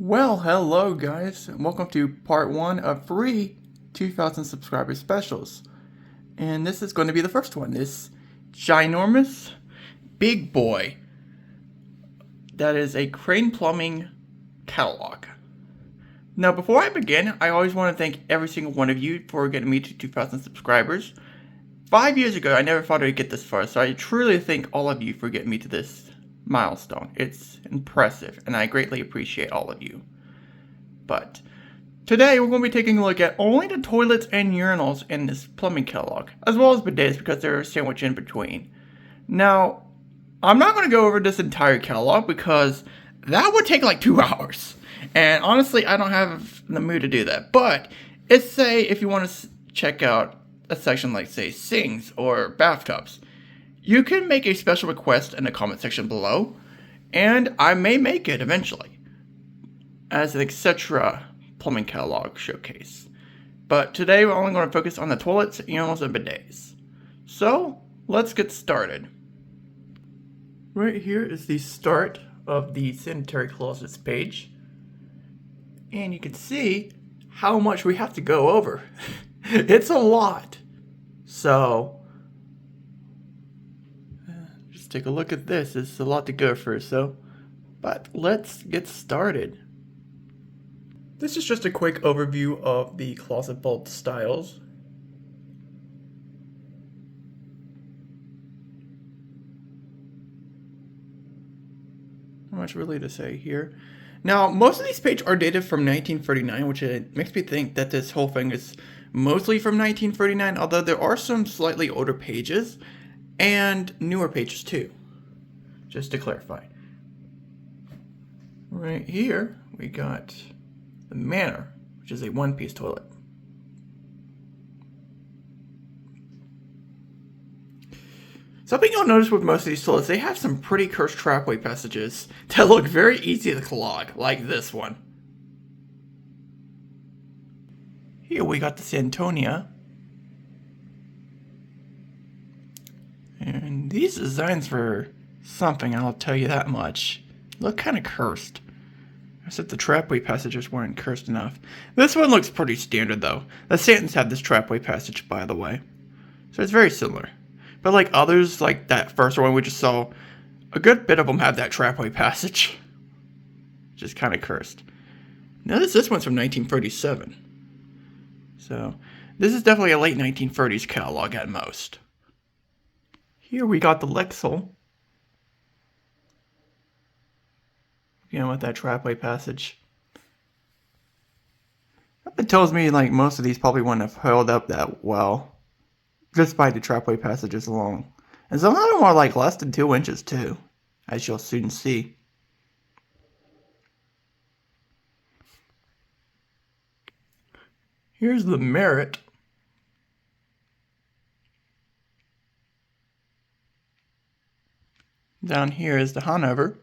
Well, hello guys, and welcome to part 1 of 3 2,000 subscriber specials. And this is going to be the first one, this ginormous big boy that is a Crane Plumbing catalog. Now before I begin, I always want to thank every single one of you for getting me to 2,000 subscribers. 5 years ago, I never thought I'd get this far, so I truly thank all of you for getting me to this milestone. It's impressive, and I greatly appreciate all of you. But today we're going to be taking a look at only the toilets and urinals in this plumbing catalog, as well as bidets because they're sandwiched in between. Now, I'm not going to go over this entire catalog because that would take like 2 hours. And honestly, I don't have the mood to do that. But it's say if you want to check out a section like say sinks or bathtubs, you can make a special request in the comment section below, and I may make it eventually as an etc. plumbing catalog showcase. But today we're only going to focus on the toilets, urinals, and bidets. So let's get started. Right here is the start of the sanitary closets page, and you can see how much we have to go over. It's a lot. So just take a look at this. It's a lot to go through, but let's get started. This is just a quick overview of the closet bolt styles. Not much really to say here. Now, most of these pages are dated from 1939, which makes me think that this whole thing is mostly from 1939, although there are some slightly older pages and newer pages too, just to clarify. Right here, we got the Manor, which is a one-piece toilet. Something you'll notice with most of these toilets, they have some pretty cursed trapway passages that look very easy to clog, like this one. Here we got the Santonia. And these designs were something, I'll tell you that much. Look kind of cursed. Except the trapway passages weren't cursed enough. This one looks pretty standard though. The Santons have this trapway passage, by the way. So it's very similar. But like others, like that first one we just saw, a good bit of them have that trapway passage. Which is kind of cursed. Notice this one's from 1937. So this is definitely a late 1930s catalog at most. Here we got the Lexel. Again with that trapway passage. That tells me like most of these probably wouldn't have held up that well. Just by the trapway passages alone. And some of them are like less than 2 inches too, as you'll soon see. Here's the Merit. Down here is the Hanover.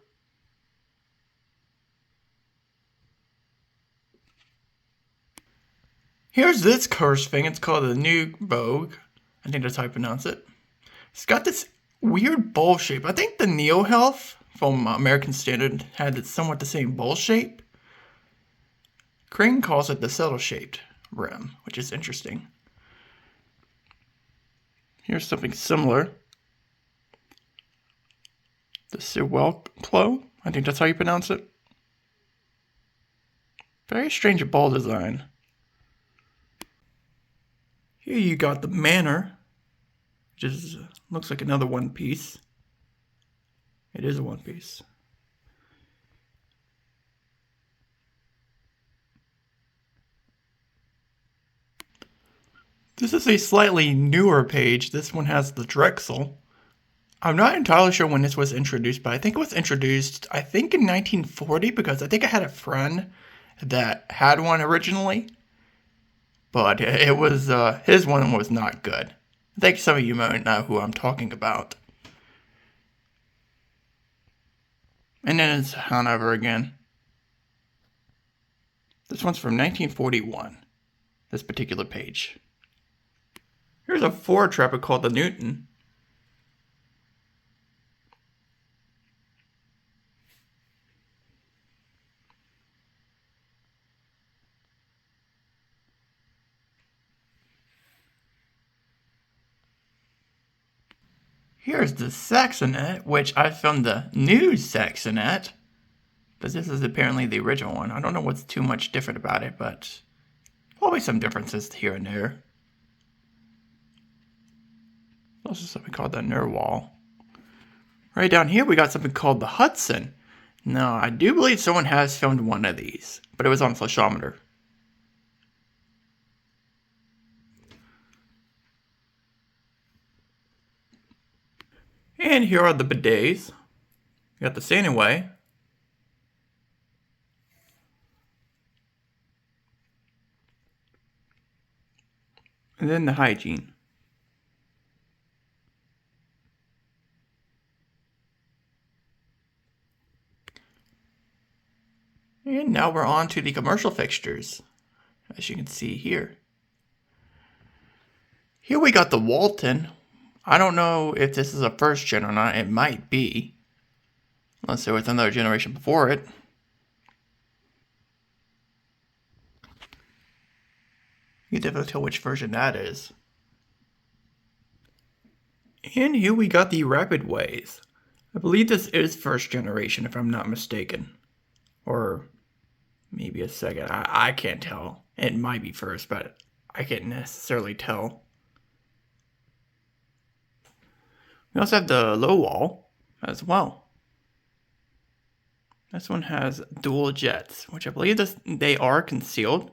Here's this cursed thing. It's called the New Vogue. I think that's how you pronounce it. It's got this weird bowl shape. I think the Neo Health from American Standard had somewhat the same bowl shape. Crane calls it the saddle-shaped rim, which is interesting. Here's something similar. The Sewell-Clo. I think that's how you pronounce it. Very strange ball design. Here you got the Manor, which is, looks like another one piece. It is a one piece. This is a slightly newer page. This one has the Drexel. I'm not entirely sure when this was introduced, but I think it was introduced, in 1940, because I think I had a friend that had one originally. But it was, his one was not good. I think some of you might know who I'm talking about. And then it's Hanover again. This one's from 1941, this particular page. Here's a Ford trapper called the Newton. Here's the Saxonet, which I filmed the new Saxonet. But this is apparently the original one. I don't know what's too much different about it, but probably some differences here and there. There's also something called the Nerwall. Right down here we got something called the Hudson. Now, I do believe someone has filmed one of these, but it was on Flashometer. And here are the bidets. We got the Sanaway. And then the hygiene. And now we're on to the commercial fixtures, as you can see here. Here we got the Walton. I don't know if this is a first gen or not. It might be, unless there was another generation before it. You can definitely tell which version that is. And here we got the Rapid Ways. I believe this is first generation, if I'm not mistaken. Or maybe a second. I can't tell. It might be first, but I can't necessarily tell. We also have the low wall as well. This one has dual jets, which I believe they are concealed,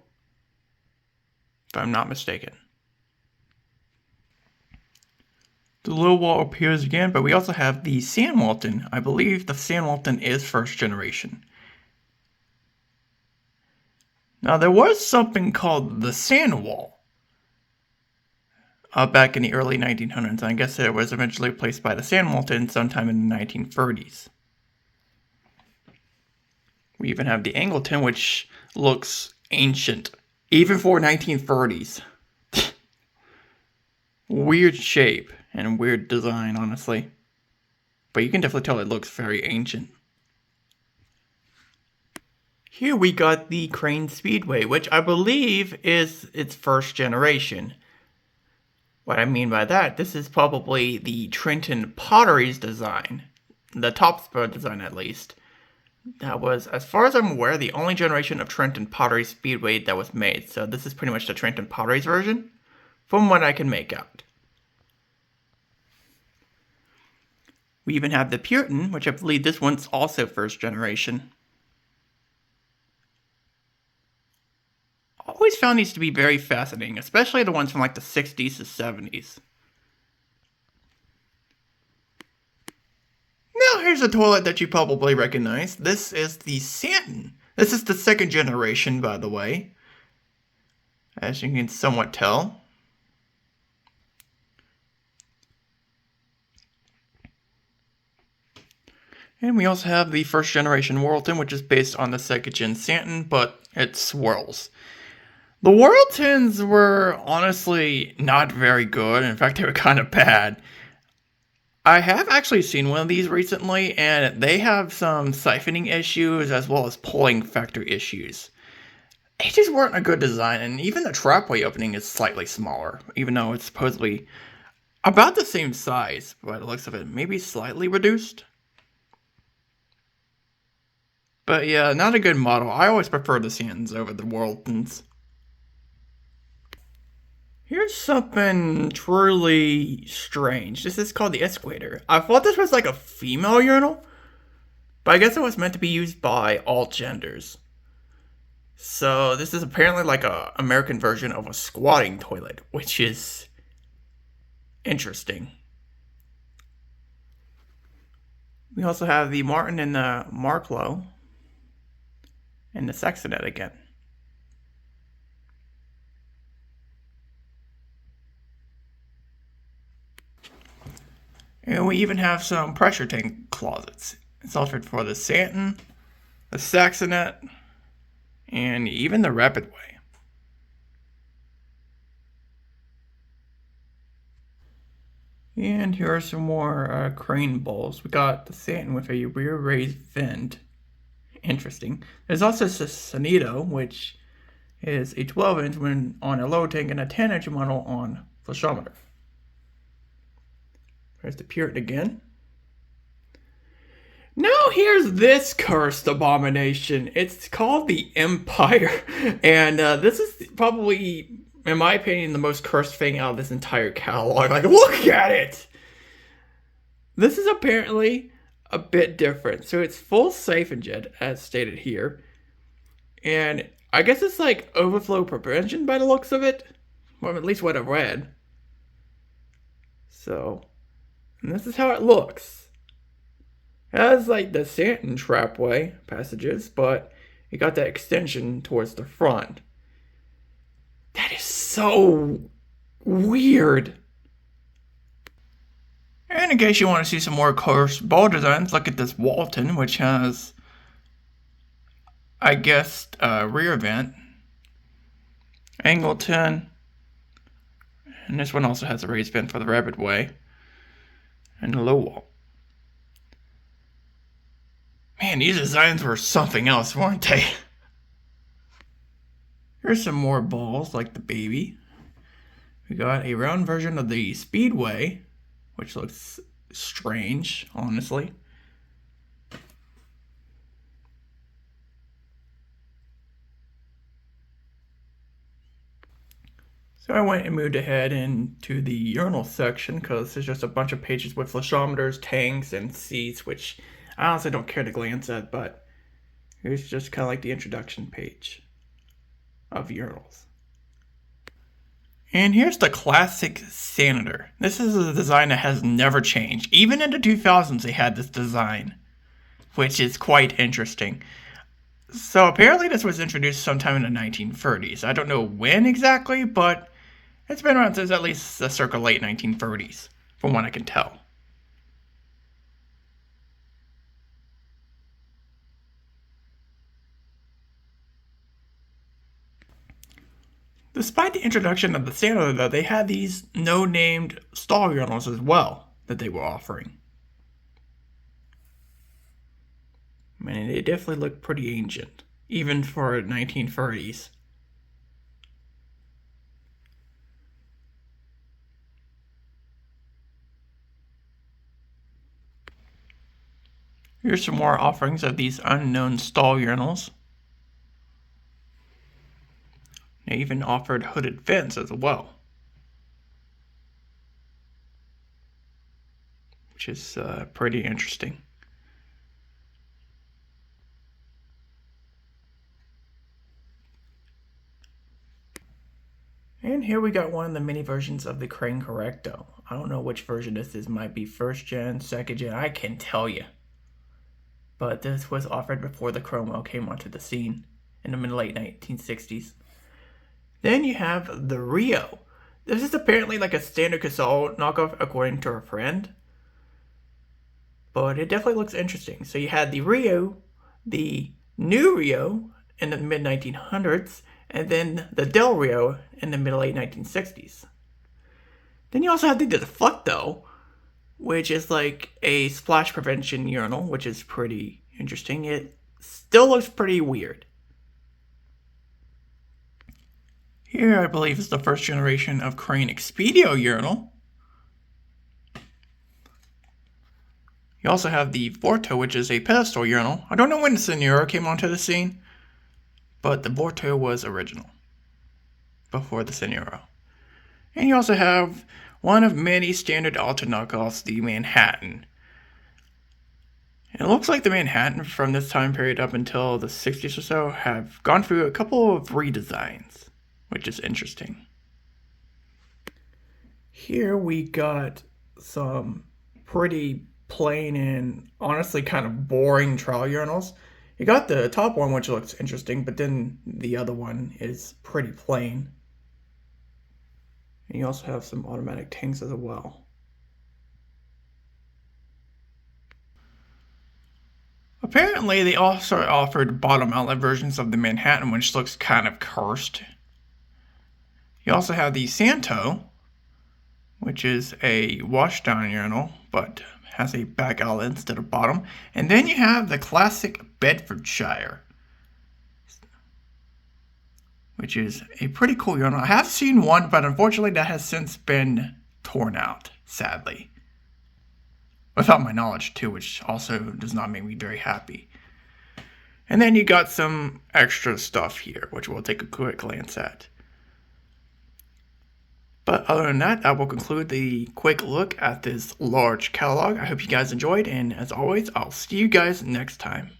if I'm not mistaken. The low wall appears again, but we also have the San Walton. I believe the San Walton is first generation. Now, there was something called the Sand Wall back in the early 1900s. I guess it was eventually replaced by the San Walton sometime in the 1930s. We even have the Angleton, which looks ancient, even for 1930s. Weird shape and weird design, honestly. But you can definitely tell it looks very ancient. Here we got the Crane Speedway, which I believe is its first generation. What I mean by that, this is probably the Trenton Potteries design. The top spur design, at least. That was, as far as I'm aware, the only generation of Trenton Pottery Speedway that was made. So this is pretty much the Trenton Potteries version, from what I can make out. We even have the Puritan, which I believe this one's also first generation. I always found these to be very fascinating, especially the ones from like the 60s to 70s. Now here's a toilet that you probably recognize. This is the Santon. This is the second generation, by the way, as you can somewhat tell. And we also have the first generation Worlton, which is based on the second gen Santon, but it swirls. The Worltons were honestly not very good. In fact, they were kind of bad. I have actually seen one of these recently, and they have some siphoning issues as well as pulling factor issues. They just weren't a good design, and even the trapway opening is slightly smaller, even though it's supposedly about the same size by the looks of it, maybe slightly reduced. But yeah, not a good model. I always prefer the Santons over the Worltons. Here's something truly strange. This is called the Esquator. I thought this was like a female urinal, but I guess it was meant to be used by all genders. So this is apparently like an American version of a squatting toilet, which is interesting. We also have the Martin and the Marklow, and the Saxonet again. And we even have some pressure tank closets. It's offered for the Santon, the Saxonet, and even the Rapid Way. And here are some more crane bowls. We got the Santon with a rear raised vent. Interesting. There's also the Sonito, which is a 12-inch when on a low tank and a 10-inch model on Flashometer. There's the Puritan again. Now here's this cursed abomination. It's called the Empire. And this is probably, in my opinion, the most cursed thing out of this entire catalog. Like, look at it! This is apparently a bit different. So it's full siphon jet, as stated here. And I guess it's like overflow prevention by the looks of it. Well, at least what I've read. So, and this is how it looks. It has like the Santon trapway passages, but it got that extension towards the front. That is so weird. And in case you want to see some more cursed ball designs, look at this Walton, which has, I guess, rear vent. Angleton. And this one also has a raised vent for the rapid way. And the low wall. Man, these designs were something else, weren't they? Here's some more balls, like the baby. We got a round version of the Speedway, which looks strange, honestly. So I went and moved ahead into the urinal section because there's just a bunch of pages with flashometers, tanks, and seats, which I honestly don't care to glance at, but here's just kind of like the introduction page of urinals. And here's the classic Senator. This is a design that has never changed. Even in the 2000s they had this design, which is quite interesting. So apparently this was introduced sometime in the 1930s. I don't know when exactly, but it's been around since at least the circa late 1930s, from what I can tell. Despite the introduction of the Senator, though, they had these no-named stall urinals as well that they were offering. I mean, they definitely look pretty ancient, even for 1930s. Here's some more offerings of these unknown stall urinals. They even offered hooded vents as well, which is pretty interesting. And here we got one of the mini versions of the Crane Correcto. I don't know which version this is. Might be first gen, second gen, I can't tell you. But this was offered before the Chromo came onto the scene in the mid-late 1960s. Then you have the Rio. This is apparently like a standard Casal knockoff according to a friend. But it definitely looks interesting. So you had the Rio, the new Rio in the mid-1900s, and then the Del Rio in the mid-late 1960s. Then you also have the Deflecto, which is like a splash prevention urinal, which is pretty interesting. It still looks pretty weird. Here, I believe, is the first generation of Crane Expedio urinal. You also have the Vorto, which is a pedestal urinal. I don't know when the Senora came onto the scene, but the Vorto was original before the Senora. And you also have one of many standard Alta knockoffs, the Manhattan. And it looks like the Manhattan from this time period up until the 60s or so have gone through a couple of redesigns, which is interesting. Here we got some pretty plain and honestly kind of boring trial urinals. You got the top one, which looks interesting, but then the other one is pretty plain. And you also have some automatic tanks as well. Apparently, they also offered bottom outlet versions of the Manhattan, which looks kind of cursed. You also have the Santo, which is a washdown urinal, but has a back outlet instead of bottom. And then you have the classic Bedfordshire, which is a pretty cool urinal. I have seen one, but unfortunately that has since been torn out, sadly. Without my knowledge too, which also does not make me very happy. And then you got some extra stuff here, which we'll take a quick glance at. But other than that, that will conclude the quick look at this large catalog. I hope you guys enjoyed, and as always, I'll see you guys next time.